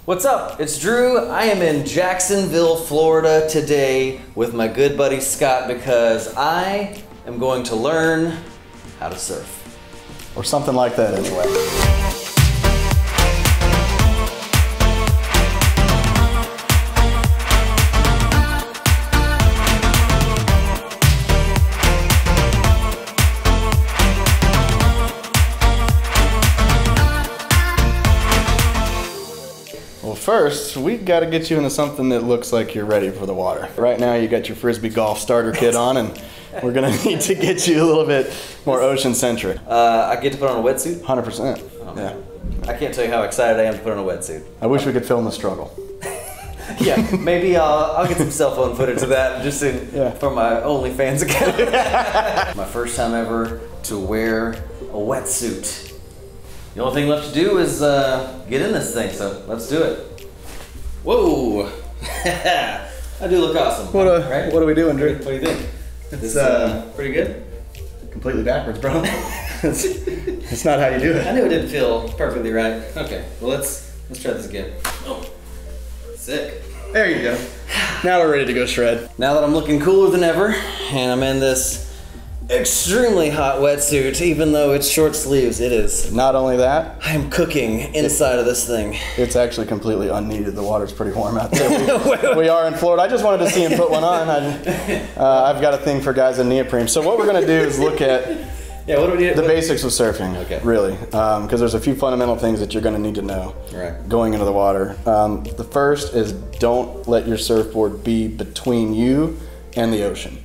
What's up? It's Drew. I am in Jacksonville, Florida today with my good buddy Scott because I am going to learn how to surf. Or something like that anyway. Well, first, we got to get you into something that looks like you're ready for the water. Right now, you got your Frisbee golf starter kit on, and we're going to need to get you a little bit more ocean-centric. I get to put on a wetsuit? 100%. Oh, yeah. I can't tell you how excited I am to put on a wetsuit. I wish we could film the struggle. Yeah, maybe I'll get some cell phone footage of that just for my OnlyFans account. My first time ever to wear a wetsuit. The only thing left to do is get in this thing, so let's do it. Whoa! I do look awesome. What right? are we doing, Drew? What do you think? It's pretty good? Completely backwards, bro. It's not how you do it. I knew it didn't feel perfectly right. Okay, well let's try this again. Oh, sick. There you go. Now we're ready to go shred. Now that I'm looking cooler than ever, and I'm in this extremely hot wetsuit, even though it's short sleeves, it is. Not only that, I am cooking inside of this thing. It's actually completely unneeded. The water's pretty warm out there. We are in Florida. I just wanted to see him put one on. I've got a thing for guys in neoprene. So what we're going to do is look at what do we do? The basics of surfing, okay. Really, because there's a few fundamental things that you're going to need to know going into the water. The first is don't let your surfboard be between you and the ocean.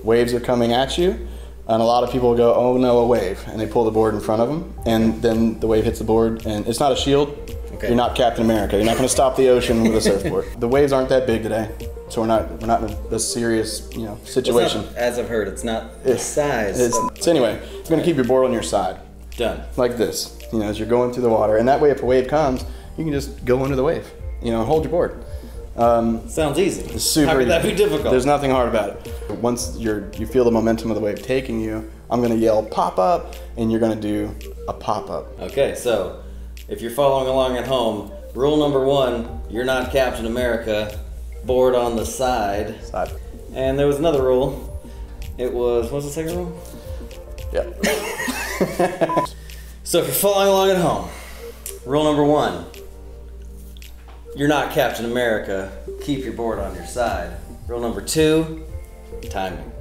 Waves are coming at you. And a lot of people go, oh no, a wave, and they pull the board in front of them, and then the wave hits the board, and it's not a shield. Okay. You're not Captain America. You're not going to stop the ocean with a surfboard. The waves aren't that big today, so we're not in a serious situation. Well, as I've heard, it's not the size. So anyway, you're going to keep your board on your side. Done. Like this, as you're going through the water, and that way, if a wave comes, you can just go under the wave. Hold your board. Sounds easy. It's super How could that be difficult? There's nothing hard about it. Once you feel the momentum of the wave taking you, I'm going to yell pop up, and you're going to do a pop up. Okay, so if you're following along at home, rule number 1, you're not Captain America, board on the side. And there was another rule. It was, what's the second rule? Yeah. So if you're following along at home, rule number 1, you're not Captain America, keep your board on your side. Rule number 2, timing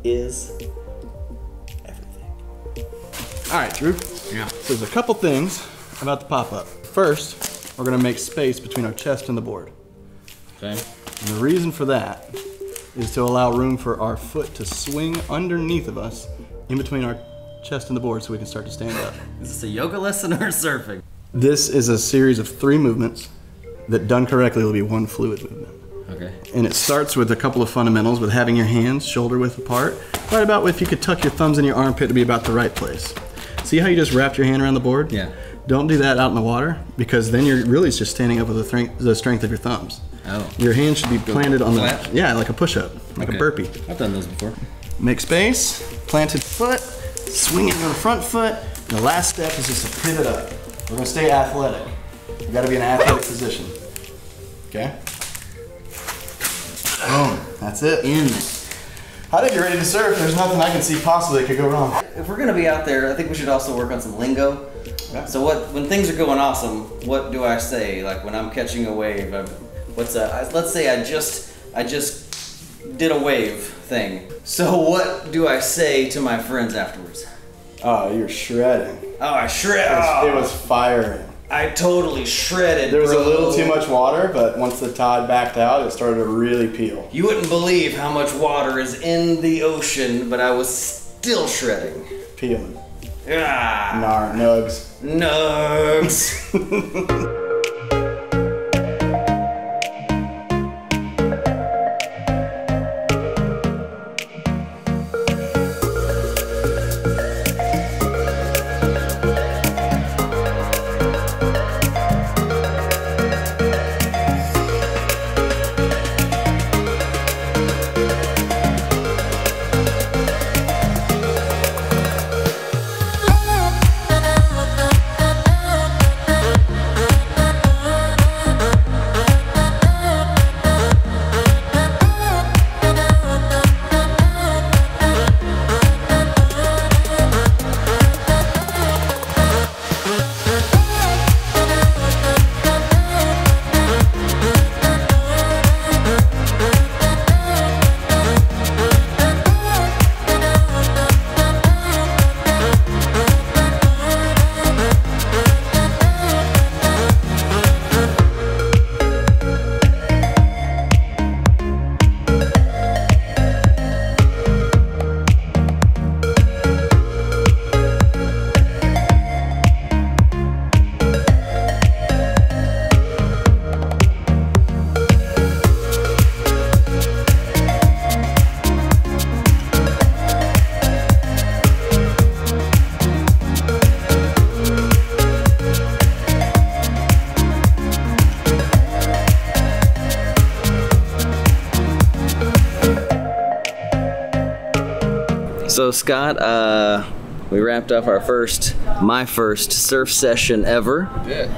is everything. All right, Drew. Yeah. So there's a couple things about the pop-up. First, we're gonna make space between our chest and the board. Okay. And the reason for that is to allow room for our foot to swing underneath of us in between our chest and the board so we can start to stand up. Is this a yoga lesson or surfing? This is a series of 3 movements that done correctly will be one fluid movement. Okay. And it starts with a couple of fundamentals with having your hands shoulder width apart. Right about if you could tuck your thumbs in your armpit to be about the right place. See how you just wrapped your hand around the board? Yeah. Don't do that out in the water because then you're really just standing up with the strength of your thumbs. Oh. Your hands should be planted on flat? the, like a push-up, like a burpee. I've done those before. Make space, planted foot, swing into the front foot. And the last step is just to pivot up. We're gonna stay athletic. You gotta be in an athletic position. Okay? Boom, that's it. I think you're ready to surf. There's nothing I can see possibly that could go wrong. If we're gonna be out there, I think we should also work on some lingo. Yeah. So when things are going awesome, what do I say? Like when I'm catching a wave, let's say I just did a wave thing. So what do I say to my friends afterwards? Oh, you're shredding. Oh, I shred. It was firing. I totally shredded, There was bro. a little too much water, but once the tide backed out, it started to really peel. You wouldn't believe how much water is in the ocean, but I was still shredding. Peeling. Ah. Nugs. Nugs. So Scott, we wrapped up our my first surf session ever. We did.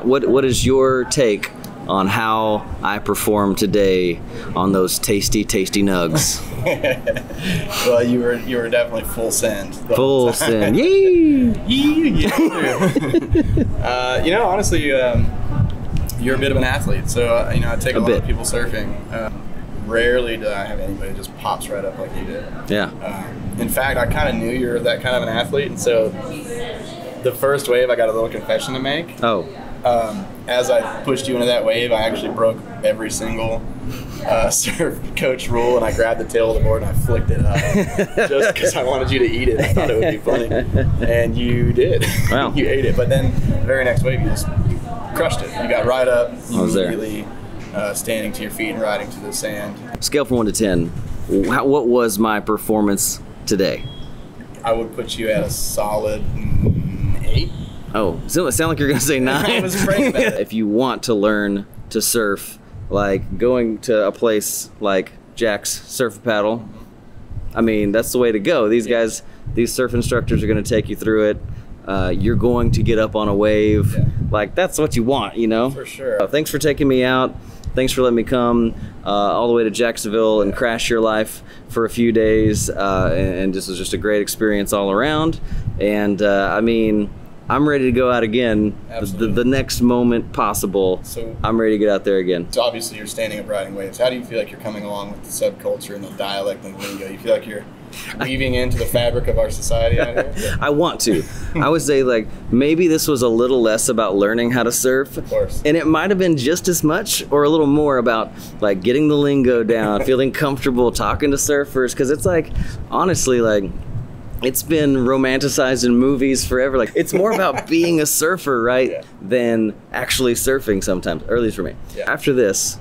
What is your take on how I performed today on those tasty nugs? Well, you were definitely full send. Full send. Yee! You know, honestly, you're a bit of an athlete. So, you know, I take a lot of people surfing. Rarely do I have anybody that just pops right up like you did. Yeah. In fact, I kind of knew you were that kind of an athlete, and so the first wave, I got a little confession to make. Oh. As I pushed you into that wave, I actually broke every single surf coach rule, and I grabbed the tail of the board and I flicked it up just because I wanted you to eat it. I thought it would be funny, and you did. Wow. You ate it, but then the very next wave, you just crushed it. You got right up, immediately standing to your feet and riding to the sand. Scale from 1 to 10, what was my performance today? I would put you at a solid 8. Oh, so it sounds like you're gonna say 9. I was afraid of it. If you want to learn to surf, like going to a place like Jax Surf and Paddle, I mean, that's the way to go. These guys, these surf instructors are gonna take you through it. You're going to get up on a wave. Yeah. Like, that's what you want, you know? For sure. Thanks for taking me out. Thanks for letting me come all the way to Jacksonville and crash your life for a few days. And this was just a great experience all around. And I mean, I'm ready to go out again. The next moment possible. So I'm ready to get out there again. So obviously you're standing up riding waves. How do you feel like you're coming along with the subculture and the dialect and the lingo? You feel like you're weaving into the fabric of our society out here? Yeah. I want to. I would say, like, maybe this was a little less about learning how to surf. Of course. And it might have been just as much or a little more about, like, getting the lingo down, feeling comfortable talking to surfers. Because it's like, honestly, like, it's been romanticized in movies forever. Like, it's more about being a surfer, right, than actually surfing sometimes, or at least for me. Yeah. After this,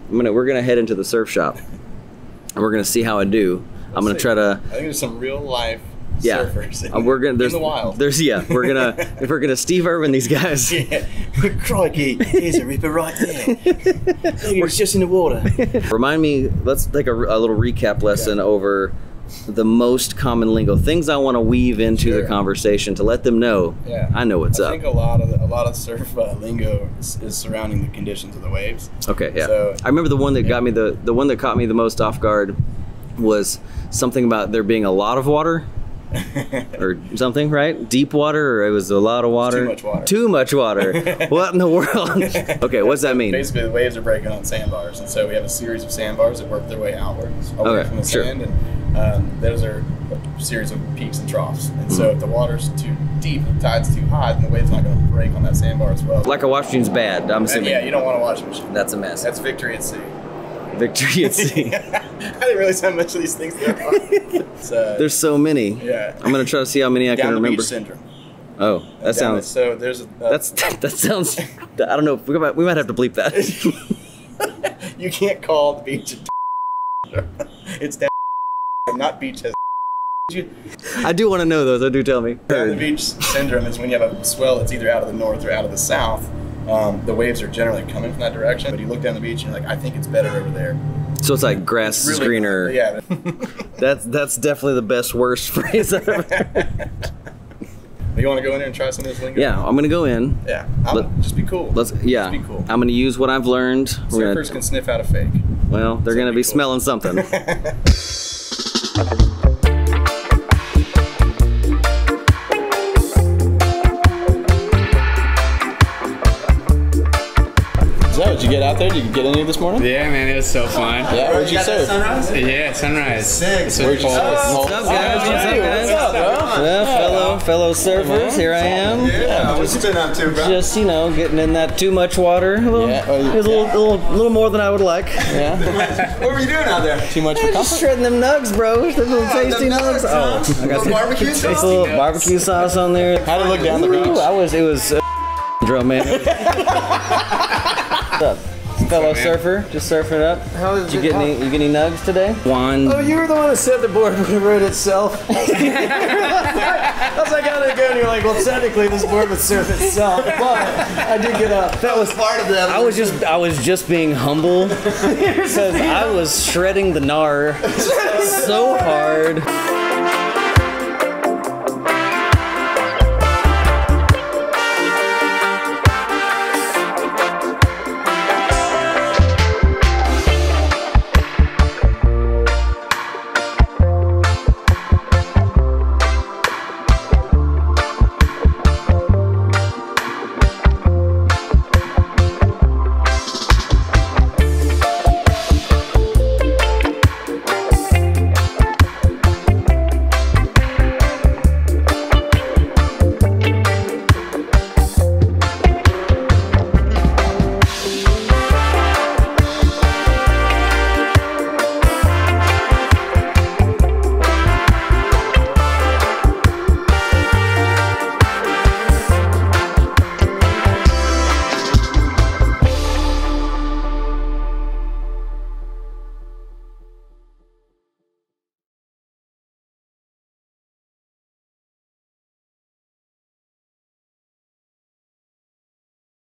we're gonna head into the surf shop, and we're gonna see how I do. I'm gonna try to. I think there's some real life surfers in the wild. We're gonna Steve Irwin these guys. Yeah. Crikey, here's a ripper right there. We're just in the water. Remind me. Let's take a little recap lesson over the most common lingo, things I want to weave into the conversation to let them know I know what's up. I think a lot of surf lingo is surrounding the conditions of the waves. Okay, yeah. So, I remember the one that got me the one that caught me the most off guard was something about there being a lot of water. Or something, right? Deep water, or it was a lot of water? Too much water. Too much water. What in the world? Okay, what's that mean? Basically, the waves are breaking on sandbars, and so we have a series of sandbars that work their way outwards, away from the sand, and those are a series of peaks and troughs. And so if the water's too deep, the tide's too high, then the wave's not going to break on that sandbar as well. Like a wash machine's bad, I'm assuming. Yeah, you don't want a wash machine. That's a mess. That's victory at sea. Victory at sea. I didn't realize how much of these things there are. There's so many. Yeah. I'm gonna try to see how many I can remember. Down the beach syndrome. Oh, that sounds. So there's. That sounds. I don't know. We might have to bleep that. You can't call the beach a it's down, not beach has. I do want to know those. Do tell me. Down the beach syndrome is when you have a swell that's either out of the north or out of the south. The waves are generally coming from that direction, but you look down the beach and you're like, I think it's better over there. So it's like grass is greener. Yeah. That's definitely the best worst phrase I've ever heard. You want to go in there and try some of this lingo? Yeah, I'm gonna go in. Yeah, just be cool. Just be cool. I'm gonna use what I've learned. Surfers can sniff out a fake. Well, they're gonna be smelling something. Did you get out there? Did you get any this morning? Yeah, man, it was so fun. Yeah, where'd you surf? Sunrise? Yeah, sunrise. Sick. Where'd you surf? What's up, guys? What's up, bro? Yeah, fellow surfers, here I am. Yeah, what's you been up to, bro? Just, getting in that too much water. It was a little more than I would like. Yeah. What were you doing out there? Too much for comfort? Just shredding them nugs, bro. Those little tasty nugs. Oh, I got some barbecue sauce. A little barbecue sauce on there. How'd it look down the beach? It was drum, man. What's up? fellow man. surfer, just surfing it up. Did you get any nugs today? One. Oh, you were the one that said the board would rode itself. I was like, how did it go? And you're like, well, technically this board would surf itself, but I did get up. That was part of that. I was just being humble because I was shredding the gnar so hard.